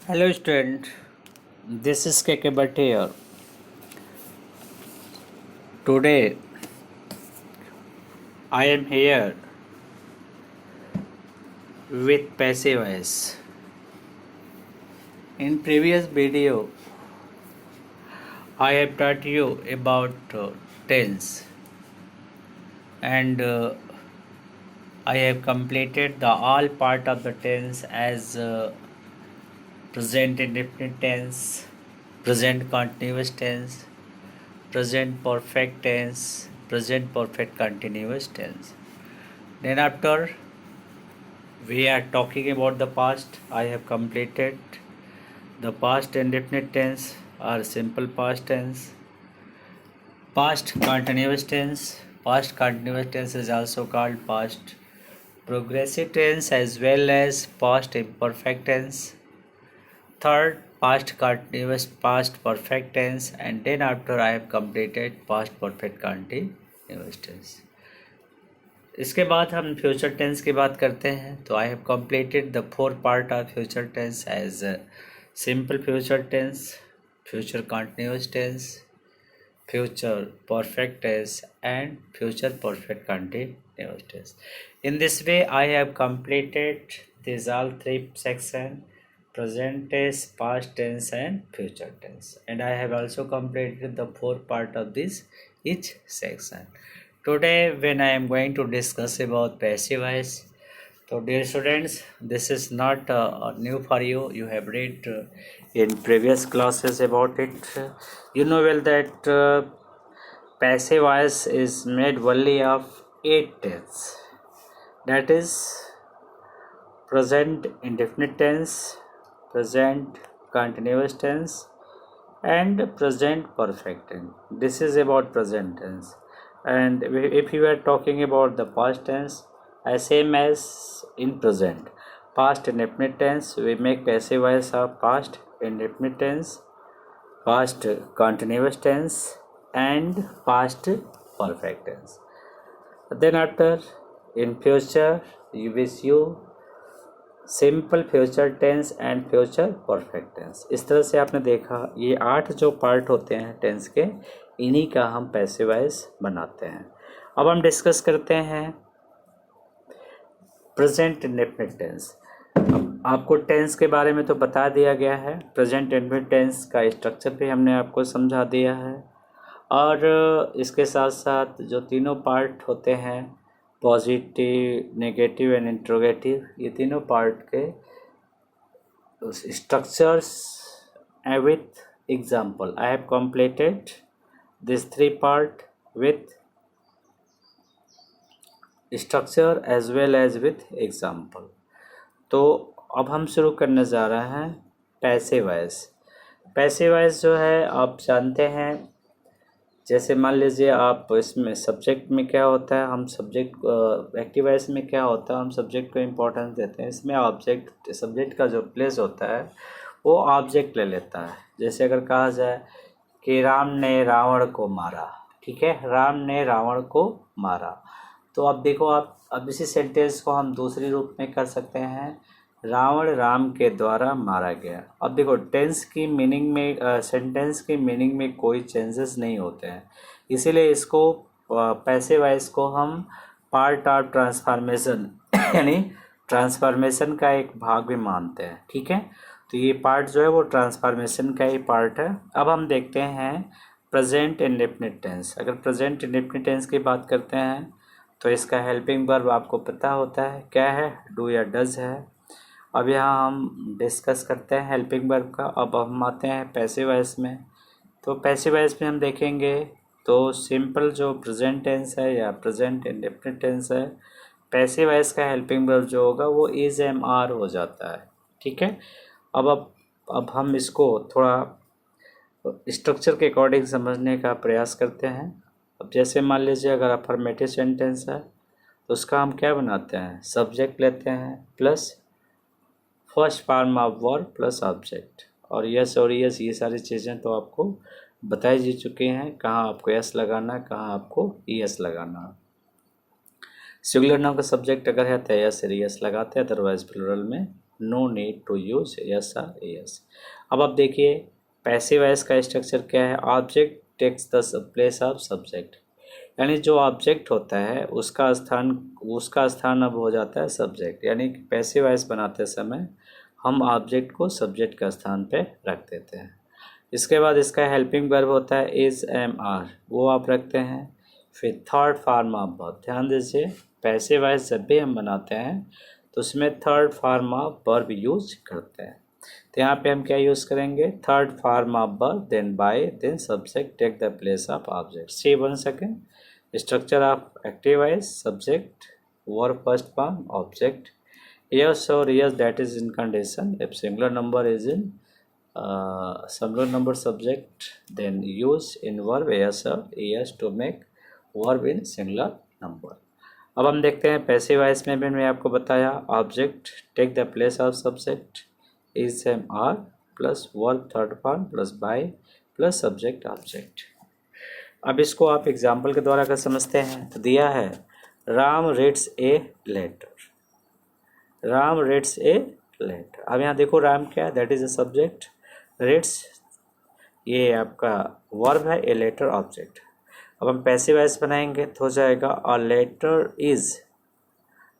Hello student, this is KK Bhatt here. Today I am here with passive voice. In previous video I have taught you about tense and I have completed the all part of the tense as present indefinite tense, present continuous tense, present perfect tense, present perfect continuous tense. Then after we are talking about the past. I have completed the past indefinite tense or simple past tense, past continuous tense. Past continuous tense is also called past progressive tense as well as past imperfect tense. Third, past continuous, past perfect tense, and then after I have completed past perfect continuous tense. इसके बाद हम future tense की बात करते हैं. तो I have completed the 4 part of future tense as simple future tense, future continuous tense, future perfect tense and future perfect continuous tense. In this way I have completed these all 3 section: present tense, past tense and future tense, and I have also completed the 4 part of this each section. Today when I am going to discuss about passive voice. So dear students, this is not new for you. You have read in previous classes about it. You know well that passive voice is made only of 8 tense. That is present indefinite tense, present continuous tense and present perfect tense. This is about present tense. And if you are talking about the past tense, same as in present. Past indefinite tense, we make passive voice of past indefinite tense, past continuous tense and past perfect tense. Then after, in future, you wish you simple future tense and future perfect tense. इस तरह से आपने देखा ये 8 जो part होते हैं tense के, इन्हीं का हम पैसिव वॉइस बनाते हैं. अब हम डिस्कस करते हैं प्रेजेंट इंडेफिनिट टेंस. अब आपको टेंस के बारे में तो बता दिया गया है, प्रेजेंट इंडेफिनिट टेंस का स्ट्रक्चर भी हमने आपको समझा दिया है, और इसके साथ साथ जो तीनों पार्ट होते हैं पॉजिटिव, नेगेटिव एंड इंट्रोगेटिव, ये तीनों पार्ट के structures with example. I have completed this 3 part with structure as well as with example. तो अब हम शुरू करने जा रहे हैं पैसिव वॉइस. पैसिव वॉइस जो है आप जानते हैं, जैसे मान लीजिए आप इसमें सब्जेक्ट में क्या होता है, हम सब्जेक्ट एक्टिव वॉइस में क्या होता है, हम सब्जेक्ट को इम्पोर्टेंस देते हैं. इसमें ऑब्जेक्ट, सब्जेक्ट का जो प्लेस होता है वो ऑब्जेक्ट ले लेता है. जैसे अगर कहा जाए कि राम ने रावण को मारा, ठीक है, राम ने रावण को मारा. तो अब देखो, आप अब इसी सेंटेंस को हम दूसरी रूप में कर सकते हैं, रावण राम के द्वारा मारा गया. अब देखो टेंस की मीनिंग में, सेंटेंस की मीनिंग में कोई चेंजेस नहीं होते हैं, इसीलिए इसको पैसिव वॉइस को हम पार्ट ऑफ ट्रांसफॉर्मेशन यानी ट्रांसफॉर्मेशन का एक भाग भी मानते हैं. ठीक है, तो ये पार्ट जो है वो ट्रांसफॉर्मेशन का ही पार्ट है. अब हम देखते हैं प्रेजेंट इंडेफिनिट टेंस. अगर प्रेजेंट इंडेफिनिट टेंस की बात करते हैं तो इसका हेल्पिंग वर्ब आपको पता होता है क्या है, डू या डज है. अब यहाँ हम डिस्कस करते हैं हेल्पिंग वर्ब का. अब हम आते हैं पैसिव वॉइस में. तो पैसिव वॉइस में हम देखेंगे तो सिंपल जो प्रेजेंट टेंस है या प्रेजेंट इंडेफिनिट टेंस है, पैसिव वॉइस का हेल्पिंग वर्ब जो होगा वो इज एम आर हो जाता है. ठीक है, अब हम इसको थोड़ा स्ट्रक्चर के अकॉर्डिंग समझने का प्रयास करते हैं. अब जैसे मान लीजिए अगर अफर्मेटिव सेंटेंस है तो उसका हम क्या बनाते हैं, सब्जेक्ट लेते हैं plus first form of verb plus object, और यस ये सारी चीज़ें तो आपको बताई जा चुकी हैं, कहाँ आपको यस लगाना, कहाँ आपको यस लगाना. सिंगुलर नाउन का सब्जेक्ट अगर है तो यस लगाते हैं, अदरवाइज प्लूरल में no need to use es और यस। अब आप देखिए पैसिव वॉइस का स्ट्रक्चर क्या है, object takes the place of subject, यानी जो ऑब्जेक्ट होता है उसका स्थान अब हो जाता है सब्जेक्ट, यानी कि पैसिव वॉइस बनाते समय हम ऑब्जेक्ट को सब्जेक्ट का स्थान पे रख देते हैं। इसके बाद इसका हेल्पिंग वर्ब होता है इज एम आर, वो आप रखते हैं। फिर थर्ड फॉर्म ऑफ वर्ब, ध्यान दीजिए पैसिव वॉइस जब भी हम बनाते हैं तो उसमें third form of verb use करते हैं। तो यहाँ पे हम क्या यूज़ करेंगे, third form of verb, then by, then subject take the place of object. See 1 second, structure of active voice, subject, verb first form, object, yes or yes, that is in condition if singular number is in singular number subject, then use in verb yes or yes to make verb in singular number। अब हम देखते हैं passive voice में भी मैं आपको बताया object take the place of subject, is am are plus verb third form plus by plus subject object. अब इसको आप एग्जाम्पल के द्वारा अगर समझते हैं तो दिया है Ram reads a letter, Ram reads a letter. अब यहाँ देखो राम क्या है, that is a subject, reads ये आपका वर्ब है, ए लेटर ऑब्जेक्ट। अब हम पैसिव वॉइस बनाएंगे तो हो जाएगा अ लेटर इज,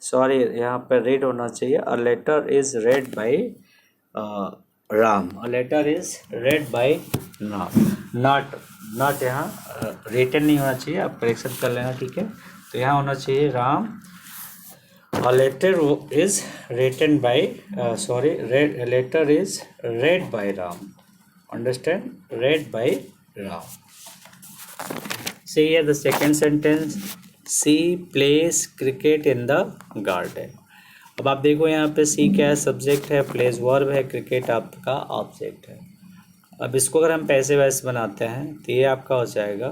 सॉरी यहाँ पर रीड होना चाहिए, a letter is read by Ram, a letter is read by not, not यहाँ रिटन नहीं होना चाहिए, आप करेक्शन कर लेना, ठीक है। तो यहाँ होना चाहिए Ram, a letter is written by sorry letter is read by Ram, understand, read by Ram. See here the second sentence, she plays cricket in the garden। अब आप देखो यहाँ पे सी क्या है, सब्जेक्ट है, प्लेस वर्ब है, क्रिकेट आपका ऑब्जेक्ट है। अब इसको अगर हम पैसिव वॉइस बनाते हैं तो ये आपका हो जाएगा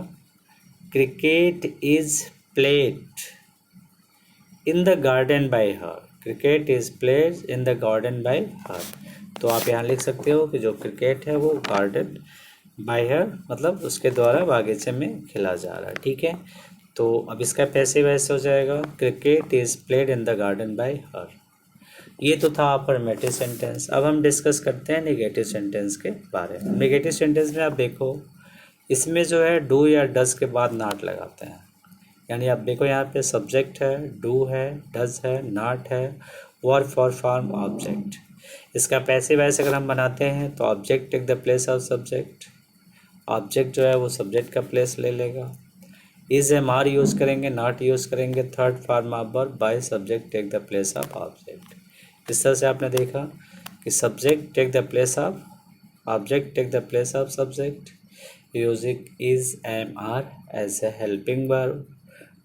cricket is played in the garden bye her, cricket is played in the garden bye हर। तो आप यहाँ लिख सकते हो कि जो क्रिकेट है वो गार्डन बाय हर मतलब उसके द्वारा बागीचे में खेला जा रहा है, ठीक है। तो अब इसका पैसिव वॉइस हो जाएगा cricket is played in the garden bye हर। ये तो था अफर्मेटिव सेंटेंस। अब हम डिस्कस करते हैं नेगेटिव सेंटेंस के बारे में। नेगेटिव सेंटेंस में आप देखो इसमें जो है डू या डज के बाद नॉट लगाते हैं, यानी आप देखो यहाँ पे सब्जेक्ट है, डू है, डज है, नॉट है, वर्ब फॉर फॉर्म ऑब्जेक्ट। इसका पैसिव वॉइस अगर हम बनाते हैं तो object take the place of subject, object जो है वो सब्जेक्ट का प्लेस ले लेगा, इज एम आर यूज़ करेंगे, नॉट यूज़ करेंगे, third form of verb by subject take the place of object. इस तरह से आपने देखा कि subject take the place of object, take the place of subject, using is am are as a helping verb,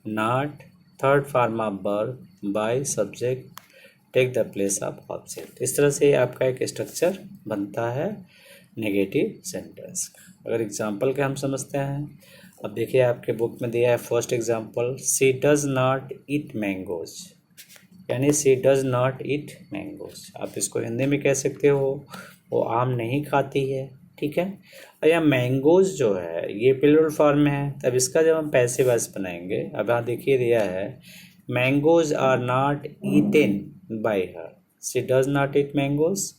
not third form of verb by subject take the place of object. इस तरह से आपका एक structure बनता है negative sentence. अगर example के हम समझते हैं, अब देखिए आपके बुक में दिया है first example, she does not eat mangoes, यानी she does not eat mangoes. आप इसको हिंदी में कह सकते हो वो आम नहीं खाती है, ठीक है। और यह मैंगोज जो है ये प्लूरल फॉर्म में है, तब इसका जब हम पैसिव वॉइस बनाएंगे, अब यहाँ देखिए दिया है mangoes are not eaten by her, she does not eat mangoes.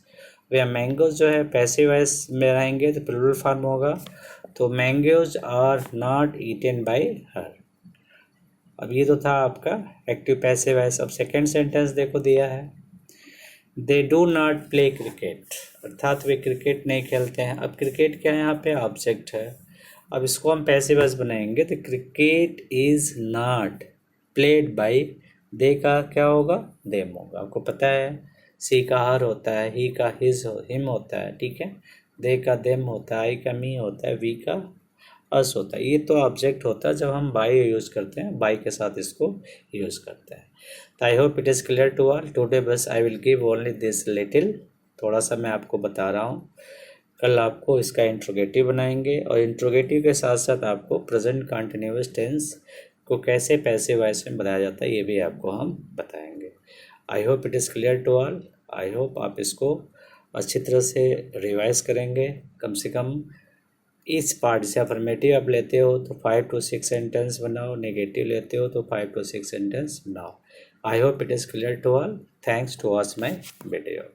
वह मैंगोज जो है पैसिव वॉइस में रहेंगे तो प्लूरल फॉर्म होगा, तो mangoes are not eaten by her. अब ये तो था आपका एक्टिव पैसिव वॉइस। अब सेकेंड सेंटेंस देखो दिया है they do not play cricket, अर्थात वे क्रिकेट नहीं खेलते हैं। अब क्रिकेट क्या है, यहाँ पे ऑब्जेक्ट है। अब इसको हम पैसिव वॉइस बनाएंगे तो cricket is not played by, they का क्या होगा, देम होगा। आपको पता है सी का हर होता है, ही का हिज हिम होता है, ठीक है, दे का देम होता है, आई का मी होता है, वी का अस होता है। ये तो ऑब्जेक्ट होता है जब हम बाय यूज़ करते हैं, बाय के साथ इसको यूज़ करते हैं। तो I hope it is clear to all. Today बस I will give only this little, थोड़ा सा मैं आपको बता रहा हूँ। कल आपको इसका इंट्रोगेटिव बनाएंगे और इंट्रोगेटिव के साथ साथ आपको प्रेजेंट कंटिन्यूअस टेंस को कैसे पैसिव वॉइस में बताया जाता है ये भी आपको हम बताएंगे। I hope it is clear to all. I hope आप इसको अच्छी तरह से रिवाइज करेंगे। कम से कम इस पार्ट से अफर्मेटिव आप लेते हो तो 5 to 6 सेंटेंस बनाओ, नेगेटिव लेते हो तो 5 to 6 सेंटेंस बनाओ। I hope it is clear to all. Thanks to watch my video.